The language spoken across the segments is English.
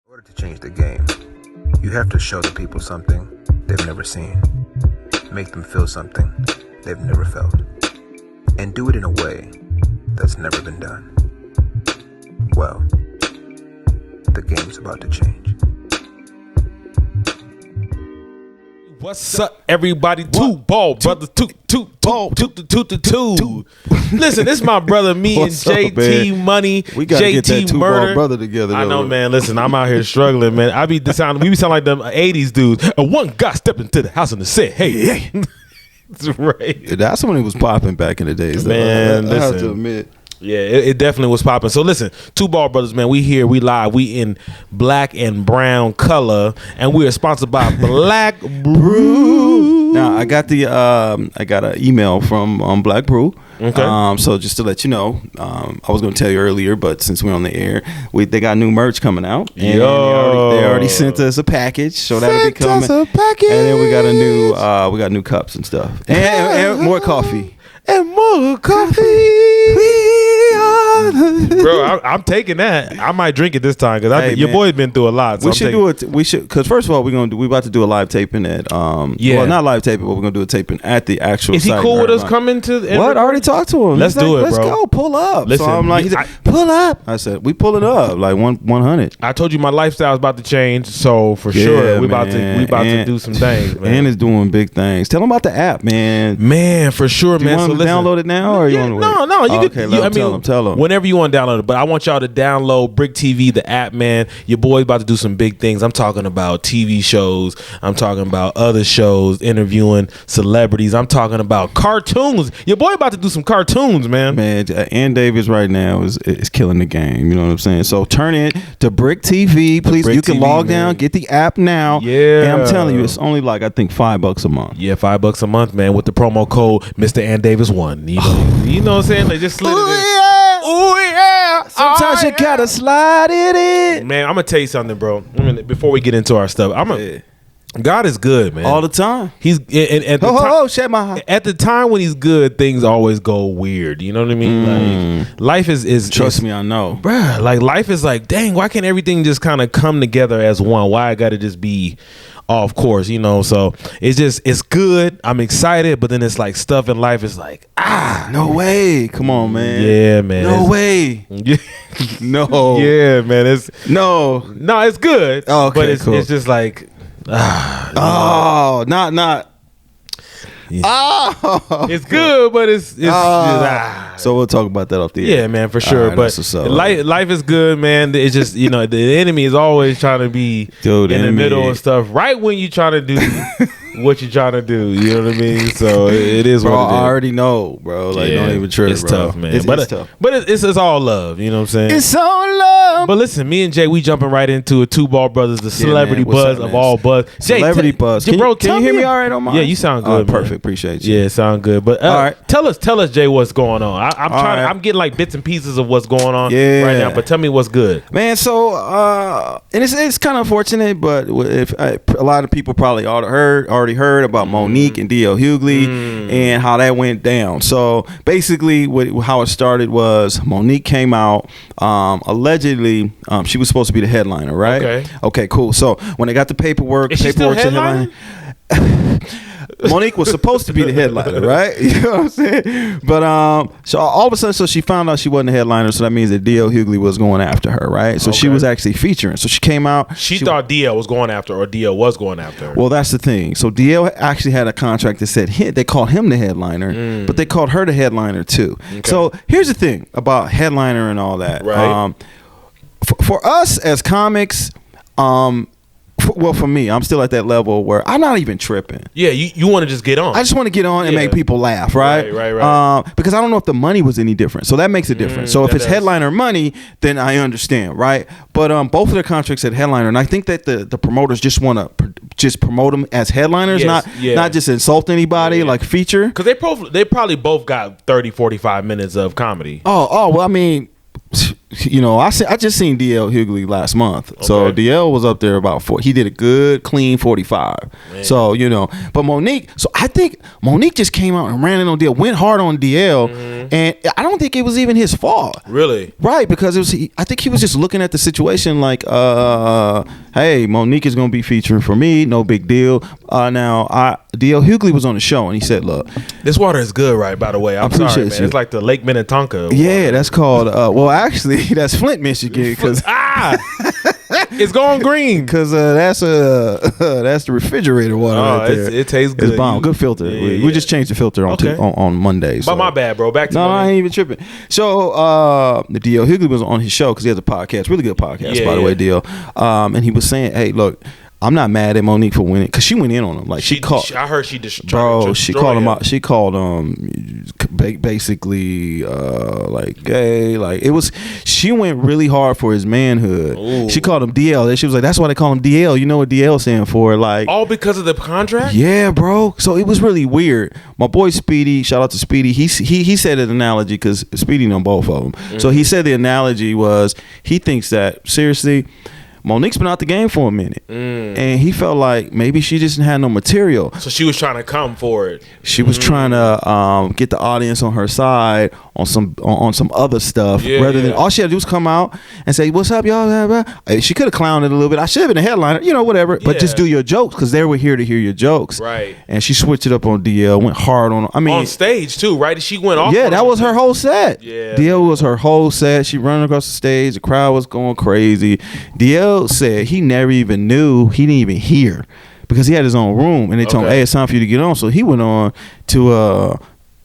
In order to change the game, you have to show the people something they've never seen, make them feel something they've never felt, and do it in a way that's never been done. Well, the game's about to change. What's up, everybody? Two ball brothers, two. Listen, this is my brother, me and JT Money, we gotta JT get that two Murder. ball brother together. I know, man. Listen, I'm out here struggling, man. We be sound like them '80s dudes. One guy stepped into the house and said, "Hey." That's right. That's when it was popping back in the days, man. I have to admit. Yeah, it definitely was popping. So listen, Two Ball Brothers, man, we here, we live, we in black and brown color, and we are sponsored by Black Brew. Now I got an email from Black Brew. Okay. So just to let you know, I was going to tell you earlier, but since we're on the air, they got new merch coming out. And they already sent us a package, so that'll be coming. And then we got new cups and stuff, and more coffee. And more coffee. Bro, I'm taking that. I might drink it this time because your boy's been through a lot. So we should do it. We should, because first of all, we're about to do a live taping at well, not live taping, but we're gonna do a taping at the actual. Is he site cool with us coming to? What? I already talked to him. Let's do it, let's bro. Let's go. Pull up. Listen, so I'm like, he's like, pull up. I said, we pull it up like 100. I told you my lifestyle is about to change, so for sure we about to do some things. Man. And it's doing big things. Tell them about the app, man. Man, for sure, man. You want to download it now, or you want to wait? No. You can. Okay, tell them. Whenever you want to download it, but I want y'all to download Brick TV, the app, man. Your boy's about to do some big things. I'm talking about TV shows. I'm talking about other shows, interviewing celebrities. I'm talking about cartoons. Your boy about to do some cartoons, man. Man, Ann Davis right now is killing the game. You know what I'm saying? So turn it to Brick TV, please. You can log down, get the app now. Yeah, and I'm telling you, it's only like I think $5 a month. Yeah, $5 a month, man, with the promo code Mr. Ann Davis 1. You know what I'm saying? They just slid it in. Ooh, yeah. Sometimes you gotta slide it in. Man, I'm gonna tell you something, bro. Before we get into our stuff, God is good, man. All the time. He's at the time when he's good, things always go weird. You know what I mean? Like life is trust me, I know, bruh. Like life is like, dang, why can't everything just kind of come together as one? Why I gotta just be off course, you know? So it's good. I'm excited, but then it's like stuff in life is like, no way. Come on, man. Yeah, man. No way. No. Yeah, man. It's it's good. Oh, okay, but cool. It's just like, not. Yeah. Oh, it's good, but it's So we'll talk about that off the air. Yeah, man, for sure. Right, but life is good, man. It's just the enemy is always trying to be in the middle of stuff. Right when you trying to do what you trying to do, you know what I mean? So it is bro, what it is. I already know, bro. Like, don't even trip, it's bro. Tough, man. It's tough. But it's all love, you know what I'm saying? It's all love. But listen, me and Jay, we jumping right into it. Two Ball Brothers, the celebrity buzz of all buzz. Celebrity buzz. Can you hear me all right on my? Yeah, you sound good. Perfect. Appreciate you. Yeah, sound good. But all right. tell us, Jay, what's going on. I'm getting like bits and pieces of what's going on right now. But tell me what's good, man. So and it's kind of unfortunate, but if a lot of people probably already heard about Monique and DL Hughley and how that went down. So basically, how it started was Monique came out. Allegedly, she was supposed to be the headliner, right? Okay, cool. So when they got the paperwork, is she still headlining? Monique was supposed to be the headliner, right? You know what I'm saying? But so all of a sudden, so she found out she wasn't the headliner, so that means that DL Hughley was going after her, right? So she was actually featuring. So she came out. She thought DL was going after her, or DL was going after her. Well, that's the thing. So DL actually had a contract that said they called him the headliner, but they called her the headliner too. Okay. So here's the thing about headliner and all that. Right. For us as comics, well, for me, I'm still at that level where I'm not even tripping. Yeah, you want to just get on. I just want to get on and make people laugh, right? Right. Because I don't know if the money was any different, so that makes a difference. So if it's headliner money, then I understand, right? But both of their contracts said headliner, and I think that the promoters just want to just promote them as headliners, not just insult anybody like feature. Because they probably both got 30, 45 minutes of comedy. Oh, well, I mean, you know, I just seen DL Hughley last month. Okay. So DL was up there about 4. He did a good, clean 45. Man. So, you know, but Monique, so I think Monique just came out and ran in on DL, went hard on DL. and I don't think it was even his fault. Really? Right, because it was. I think he was just looking at the situation like, hey, Monique is going to be featuring for me, no big deal. Now, DL Hughley was on the show and he said, "Look, this water is good, right? By the way, I'm sorry, man. You. It's like the Lake Minnetonka. Yeah, water. That's called. Well, actually, that's Flint, Michigan, because it's going green because that's the refrigerator water. Right there. It tastes good. It's bomb. Good filter. We just changed the filter on Monday. So. But my bad, bro. Back to I ain't even tripping. So the DL Hughley was on his show because he has a podcast, really good podcast, by the way, DL. And he was saying, "Hey, look, I'm not mad at Monique for winning because she went in on him. Like I heard she bro. She called him out. She called basically like gay. Like it was. She went really hard for his manhood. Ooh. She called him DL. She was like, that's why they call him DL. You know what DL stand for? Like all because of the contract. Yeah, bro. So it was really weird. My boy Speedy, shout out to Speedy. He said an analogy because Speedy know both of them. Mm-hmm. So he said the analogy was he thinks that seriously. Monique's been out the game for a minute, and he felt like maybe she just didn't have no material. So she was trying to come for it. She was trying to get the audience on her side on some other stuff, rather than all she had to do was come out and say, "What's up, y'all?" She could have clowned it a little bit. I should have been a headliner, whatever. But just do your jokes because they were here to hear your jokes, right? And she switched it up on DL, went hard on. I mean, on stage too, right? She went off. Yeah, that was her whole set. Yeah, DL was her whole set. She running across the stage. The crowd was going crazy. DL said he never even knew, he didn't even hear because he had his own room and they told him, hey, it's time for you to get on. So he went on to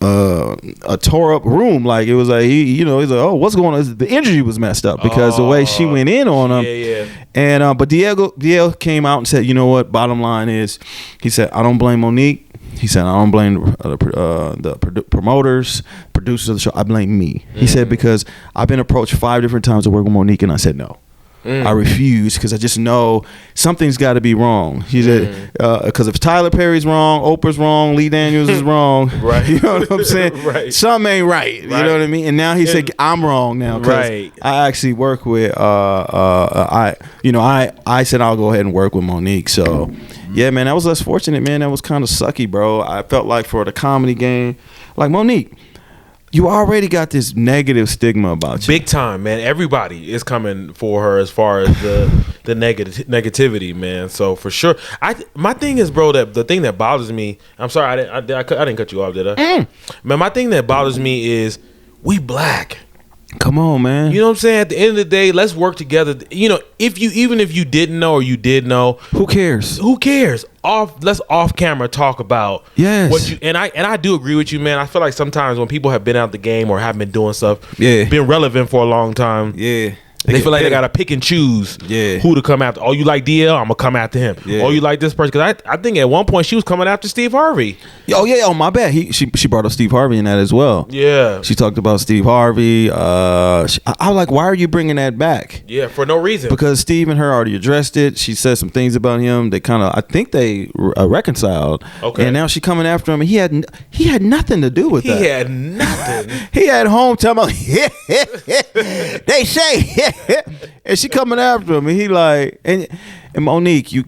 a tore up room. Like it was like he's like, oh, what's going on? The energy was messed up because the way she went in on him. And but DL came out and said, you know what, bottom line is, he said, I don't blame Monique. He said, I don't blame the promoters, producers of the show. I blame me. He said, because I've been approached 5 different times to work with Monique and I said no. I refuse because I just know something's got to be wrong. He said, because if Tyler Perry's wrong, Oprah's wrong, Lee Daniels is wrong, right? You know what I'm saying? Right. Something ain't right. You know what I mean? And now he said, I'm wrong now because I actually work with, I said I'll go ahead and work with Monique. So, yeah, man, that was less fortunate, man. That was kind of sucky, bro. I felt like for the comedy game, like Monique, you already got this negative stigma about you. Big time, man. Everybody is coming for her as far as the negativity, man. So for sure, my thing is, bro, that the thing that bothers me. I'm sorry, I didn't cut you off, did I? Man, my thing that bothers me is we black. Come on, man. You know what I'm saying? At the end of the day, let's work together. Even if you didn't know or you did know, who cares? Who cares? Let's off camera talk about what you and I do agree with you, man. I feel like sometimes when people have been out the game or have been doing stuff, been relevant for a long time, they feel like they gotta pick and choose who to come after. Oh, you like DL? I'm gonna come after him. Oh, you like this person? Because I think at one point she was coming after Steve Harvey. Oh my bad. She brought up Steve Harvey in that as well. Yeah, she talked about Steve Harvey. I was like, why are you bringing that back? Yeah, for no reason. Because Steve and her already addressed it. She said some things about him. They I think they reconciled. Okay, and now she coming after him. And he had nothing to do with that. He had nothing. He had home telling him. They say. And she coming after him, and he like, and Monique, you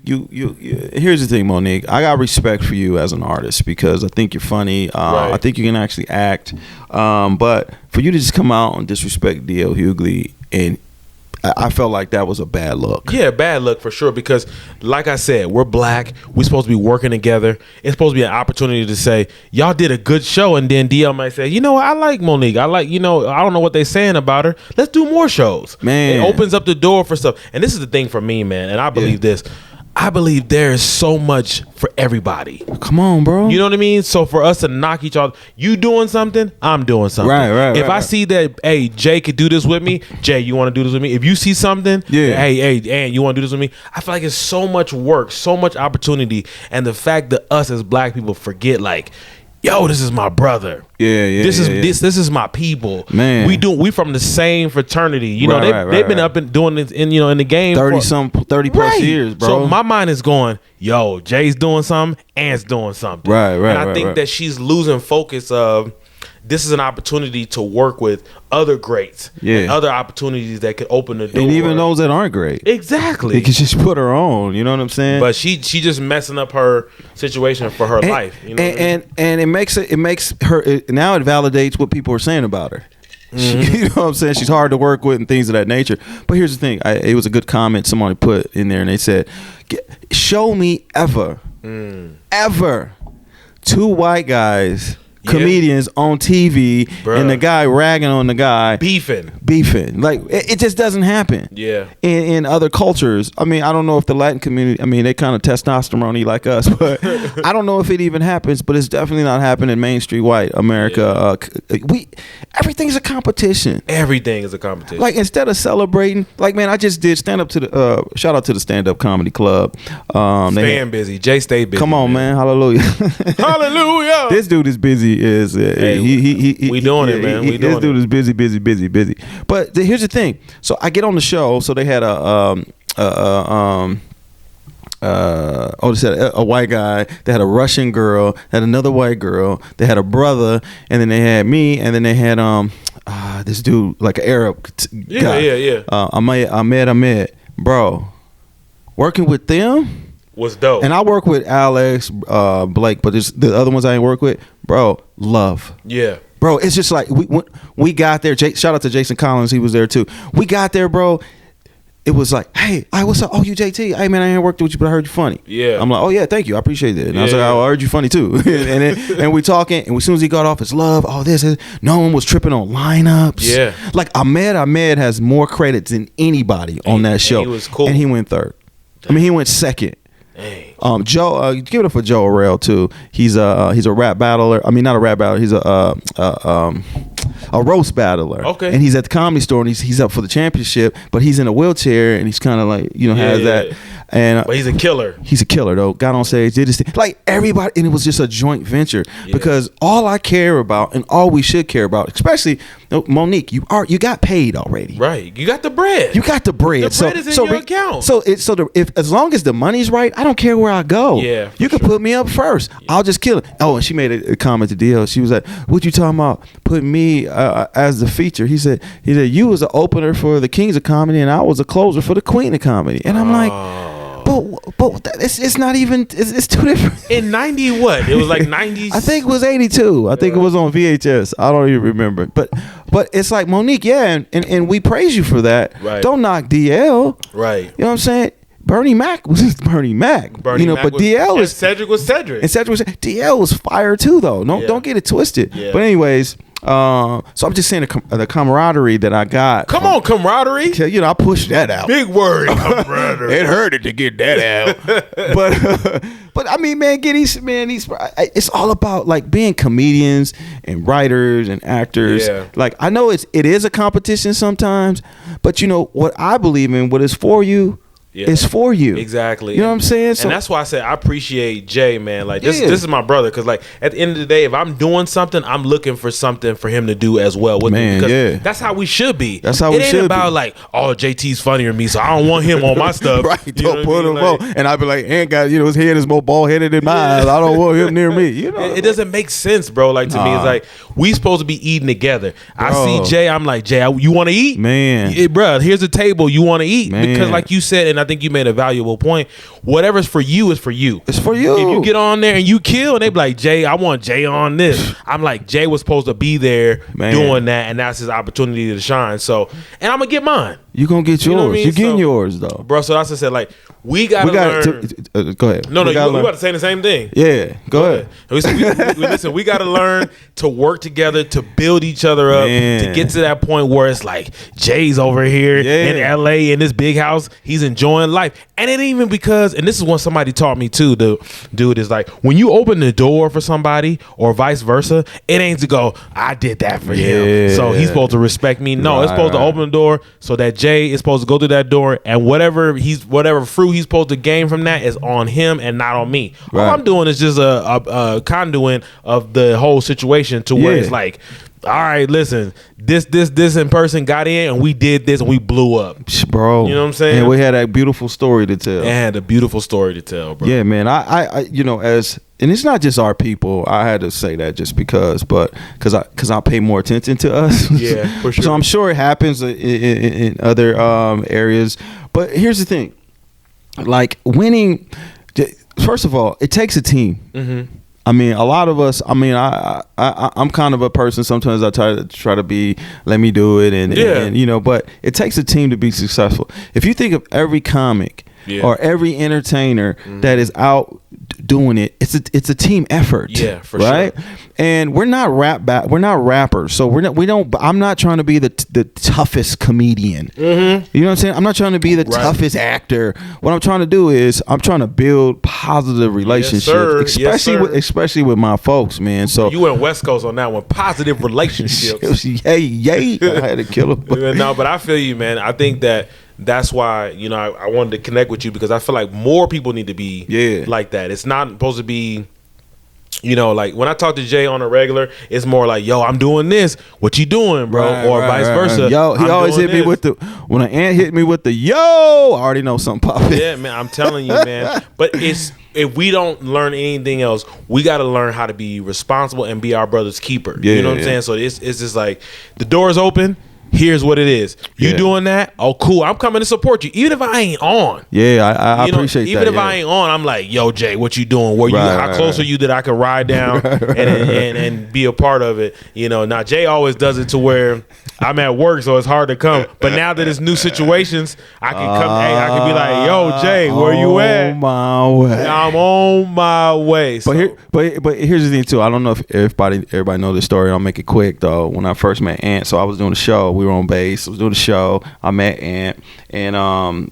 here's the thing, Monique, I got respect for you as an artist because I think you're funny. I think you can actually act, but for you to just come out and disrespect DL Hughley, and I felt like that was a bad look. Yeah, bad look for sure. Because, like I said, we're black. We're supposed to be working together. It's supposed to be an opportunity to say, y'all did a good show. And then DL might say, you know what? I like Monique. I don't know what they're saying about her. Let's do more shows. Man. It opens up the door for stuff. And this is the thing for me, man. And I believe this. I believe there is so much for everybody. Come on, bro. You know what I mean? So for us to knock each other, you doing something, I'm doing something. Right. If I see that, hey, Jay could do this with me, Jay, you want to do this with me? If you see something, hey, and you want to do this with me? I feel like it's so much work, so much opportunity, and the fact that us as black people forget, like, yo, this is my brother. This is my people. Man, we from the same fraternity. They've been up and doing this in the game 30 plus years, bro. So my mind is going, yo, Jay's doing something, Ant's doing something. Right. And I think that she's losing focus of this is an opportunity to work with other greats, and other opportunities that could open the door, and even those that aren't great. Exactly, they can just put her on. You know what I'm saying? But she just messing up her situation for her life. You know, and it makes her now it validates what people are saying about her. You know what I'm saying? She's hard to work with and things of that nature. But here's the thing. It was a good comment somebody put in there, and they said, show me ever 2 white guys, comedians on TV, and the guy ragging on the guy, beefing. Like it just doesn't happen. Yeah. In other cultures, I mean, I don't know if the Latin community, I mean, they kind of testosterone-y like us, but I don't know if it even happens. But it's definitely not happening in mainstream white America. Everything's a competition. Everything is a competition. Like instead of celebrating, like man, I just did stand up to the shout out to the Stand Up Comedy Club. Staying busy. Jay stay busy. Come on, man. Hallelujah. Hallelujah. This dude is busy. We doing it, man. We doing this dude is busy. But here's the thing. So I get on the show. So they had they said a white guy. They had a Russian girl. They had another white girl. They had a brother, and then they had me, and then they had this dude like an Arab guy. Ahmed, bro. Working with them was dope. And I work with Alex, Blake, but there's the other ones I ain't work with, bro. Love. Yeah. Bro, it's just like we got there. Shout out to Jason Collins, he was there too. We got there, bro. It was like, hey, what's up? Oh, you JT? Hey man, I ain't worked with you, but I heard you funny. Yeah. I'm like, oh yeah, thank you, I appreciate that. And I was like, oh, I heard you funny too. and we talking, and as soon as he got off, it's love. All this, no one was tripping on lineups. Yeah. Like Ahmed has more credits than anybody on that show. And he was cool. And he went third. I mean, he went second. Dang. Joe, give it up for Joe Arrell too. He's a rap battler. I mean, not a rap battler. He's a roast battler. Okay. And he's at the Comedy Store, and he's up for the championship, but he's in a wheelchair, and he's kind of like, has that. And but he's a killer. He's a killer though. Got on stage, did his thing. Like everybody, and it was just a joint venture because all I care about, and all we should care about, especially Monique, you got paid already. Right. You got the bread. You got the bread. The bread is in your account. So if as long as the money's right, I don't care where I go. Yeah. You can put me up first. Yeah. I'll just kill it. Oh, and she made a comment to DL. She was like, "What you talking about? Putting me as the feature?" He said you was an opener for the Kings of Comedy, and I was a closer for the Queen of Comedy. And I'm like, but it's not even. It's two different. In 90 what? It was like 90. I think it was 82. I think it was on VHS. I don't even remember. But it's like Monique, and we praise you for that. Right. Don't knock DL. Right. You know what I'm saying? Bernie Mac was Bernie Mac. But DL was Cedric was Cedric. And Cedric was DL was fire too though. Don't get it twisted. Yeah. But anyways, so I'm just saying the camaraderie that I got. Come on, camaraderie. I pushed that out. Big word, camaraderie. It hurted to get that out. but I mean, man, it's all about like being comedians and writers and actors. Yeah. Like I know it is a competition sometimes, but what I believe in, what is for you. Yeah. It's for you. Exactly. You know what I'm saying? And that's why I said I appreciate Jay, man. Like this is my brother, because like at the end of the day, if I'm doing something, I'm looking for something for him to do as well with me. Because that's how we should be. That's how we should be. It ain't about like, oh, JT's funnier than me, so I don't want him on my stuff. Right. Don't put him on. And I'd be like, ain't got his head is more bald headed than mine. I don't want him near me. It doesn't make sense, bro. Like to me, it's like we supposed to be eating together. I see Jay, I'm like, Jay, you want to eat? Man. Bro, here's a table. You want to eat? Man. Because like you said, and I think you made a valuable point, whatever's for you is for you. It's for you. If you get on there and you kill, and they be like, Jay, I want Jay on this. I'm like, Jay was supposed to be there doing that, and that's his opportunity to shine. So, and I'm gonna get mine. You gonna get yours. You know what I mean? You're getting yours though, bro. So that's what I said. Like we gotta learn. Go ahead. No, we about to say the same thing. Yeah, go ahead. Listen, we gotta learn to work together, to build each other up, to get to that point where it's like Jay's over here in LA in this big house, he's enjoying life, and it ain't even because. And this is what somebody taught me too. To do it is like when you open the door for somebody, or vice versa. It ain't to go, I did that for him, so he's supposed to respect me. No, it's supposed to open the door so that Jay is supposed to go through that door, and whatever fruit he's supposed to gain from that is on him and not on me. All I'm doing is just a conduit of the whole situation to where it's like all right, listen, this in person got in and we did this and we blew up. Bro. You know what I'm saying? And we had a beautiful story to tell. And a beautiful story to tell, bro. Yeah, man. I and it's not just our people. I had to say that just because, but because I pay more attention to us. Yeah, for sure. So I'm sure it happens in other areas. But here's the thing, like winning. First of all, it takes a team. Mm-hmm. I mean, a lot of us. I mean, I'm kind of a person. Sometimes I try to be, let me do it, and but it takes a team to be successful. If you think of every comic or every entertainer that is out doing it, it's a team effort. Yeah, for right? sure. And we're not rappers, so I'm not trying to be the toughest comedian. Mm-hmm. You know what I'm saying? I'm not trying to be the toughest actor. What I'm trying to do is I'm trying to build positive relationships, especially with my folks, man. So you went West Coast on that one. Positive relationships. Yay! I had to kill him. No, but I feel you, man. I think that's why, I wanted to connect with you because I feel like more people need to be like that. It's not supposed to be, like when I talk to Jay on a regular, it's more like, yo, I'm doing this. What you doing, bro? Vice versa. Yo, he always hit me with when an ant hit me with the yo, I already know something popping. Yeah, man, I'm telling you, man. But if we don't learn anything else, we got to learn how to be responsible and be our brother's keeper. Yeah, you know what I'm saying? So it's just like the door is open. Here's what it is. You doing that? Oh, cool. I'm coming to support you, even if I ain't on. Yeah, I appreciate that. Even if I ain't on, I'm like, yo, Jay, what you doing? How close are you that I can ride down and be a part of it? Now Jay always does it to where I'm at work, so it's hard to come. But now that it's new situations, I can come. Hey, I can be like, yo, Jay, where you at? My way. I'm on my way. So. But here's the thing too. I don't know if everybody know this story. I'll make it quick though. When I first met Ant, so I was doing the show. We were on base. I was doing the show. I met Ant, and I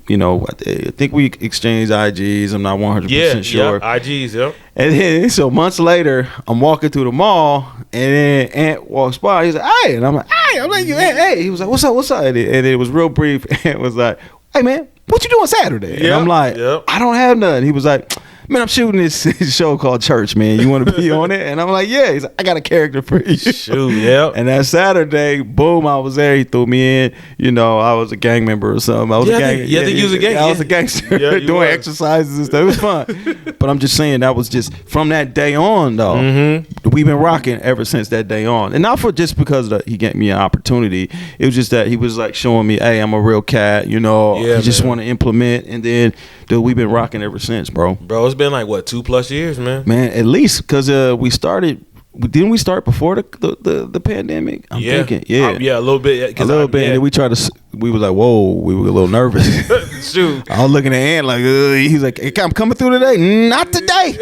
think we exchanged IGs. I'm not 100% sure. Yeah, IGs. Yep. And then so months later, I'm walking through the mall, and then Ant walks by. He's like, "Hey," and I'm like, "Hey," I'm like, "Hey." He was like, "What's up? What's up?" And it was real brief. Ant was like, "Hey man, what you doing Saturday?" And I'm like, "I don't have none." He was like, "Man, I'm shooting this show called Church, man. You want to be on it?" And I'm like, "Yeah." He's like, "I got a character for you." Shoot, yeah. And that Saturday, boom, I was there. He threw me in. I was a gang member or something. I was a gang. I think you was a gang. I was a gangster doing exercises and stuff. It was fun. But I'm just saying that was just from that day on, though. Mm-hmm. We've been rocking ever since that day on. And not for just because he gave me an opportunity. It was just that he was like showing me, hey, I'm a real cat. You just want to implement. And then, dude, we've been rocking ever since, bro. Bro, it's been like what 2+ years, man. Man, at least because we started. Didn't we start before the pandemic? I'm thinking, a little bit. A little bit, and then we tried to. We was like, whoa, we were a little nervous. Shoot, I was looking at Ant like, he's like, hey, I'm coming through today. Not today.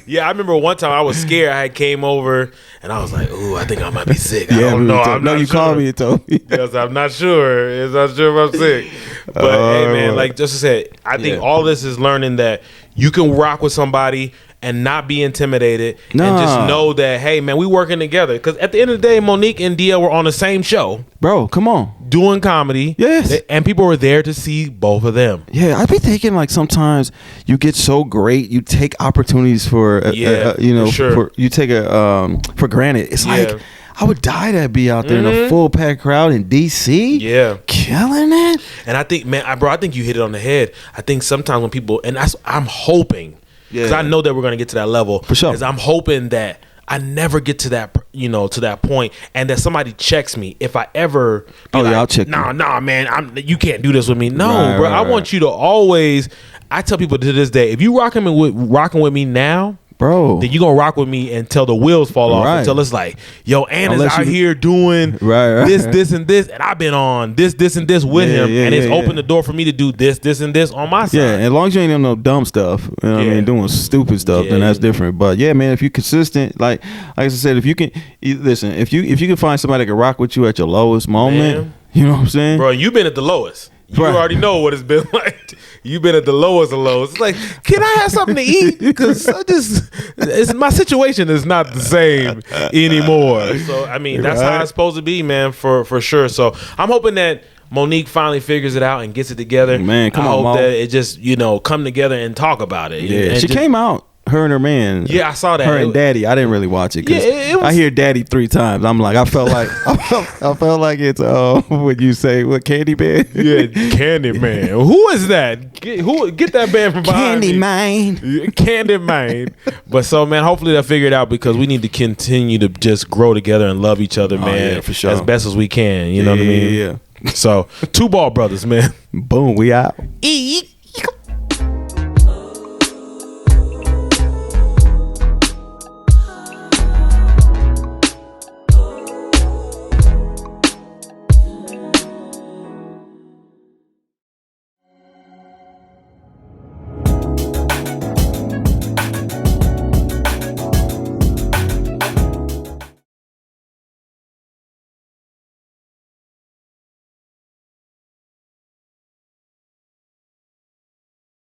Yeah, I remember one time I was scared. I came over and I was like, ooh, I think I might be sick. I Yeah, don't know. I'm not you sure. called me and told me. Yes, I'm not sure. It's not sure if I'm sick. But hey, man, like just to say, I think all this is learning that you can rock with somebody and not be intimidated and just know that, hey, man, we working together. Because at the end of the day, Monique and DL were on the same show. Bro, come on. Doing comedy. Yes. And people were there to see both of them. Yeah, I be thinking like sometimes you get so great, you take opportunities for, sure. you take for granted. It's like, I would die to be out there in a full packed crowd in DC. Yeah. Killing it. And I think, man, I think you hit it on the head. I think sometimes when people, and I'm hoping, because I know that we're going to get to that level. For sure. Because I'm hoping that I never get to that, to that point, and that somebody checks me if I ever be I'll check nah, man, you can't do this with me. No, bro, I want you to always, I tell people to this day, if you rocking with me now, bro, then you gonna rock with me until the wheels fall off. Until it's like, yo, Anna's out here doing this, and this, and I've been on this, and this with him, and it's opened the door for me to do this, and this on my side. Yeah, as long as you ain't on no dumb stuff, you know what I mean, doing stupid stuff, then that's different. But yeah, man, if you're consistent, like I said, if you can listen, if you can find somebody that can rock with you at your lowest moment, you know what I'm saying, bro, you've been at the lowest. You already know what it's been like. You've been at the lowest of lows. It's like, can I have something to eat? Because my situation is not the same anymore. So, I mean, that's how it's supposed to be, man, for sure. So, I'm hoping that Monique finally figures it out and gets it together. Man, come on, I hope that it just, come together and talk about it. Yeah, and she came out her and her man. Yeah, I saw that. Her and Daddy. I didn't really watch it. 'Cause it was, I hear Daddy 3 times. I'm like, I felt like I felt like it's what you say, what Candyman? Yeah, Candyman. Who is that? Get that band from behind me. Candyman. But so, man, hopefully they'll figure it out because we need to continue to just grow together and love each other, man. Yeah, for sure. As best as we can. You know what I mean? Yeah. So, 2 Ball Brothers, man. Boom, we out. Eek.